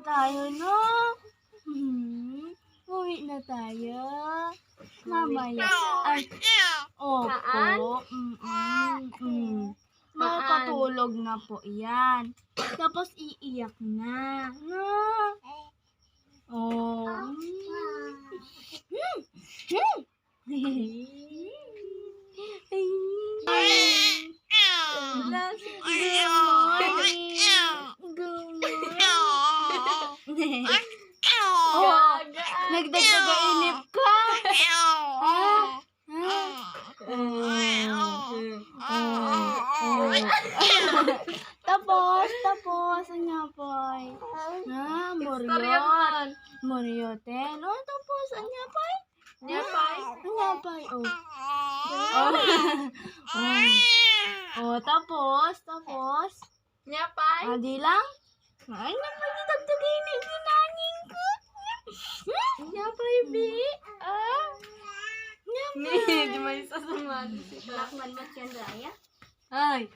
tayo, no? Uwi na tayo. Mamaya. Ay, opo. Makatulog na po yan. Tapos iiyak na. No? Oh. Nagdagdaga-inip ka. Tapos, anya poy? Moryon. Moryoten. Oh, tapos, anya poy? Anya poy? Tapos. Adi lang? Ay, dagdagin yung nanging ko. Anya poy, bi? Di man isa sa mga. Lakman mo siya, Raya? Ay.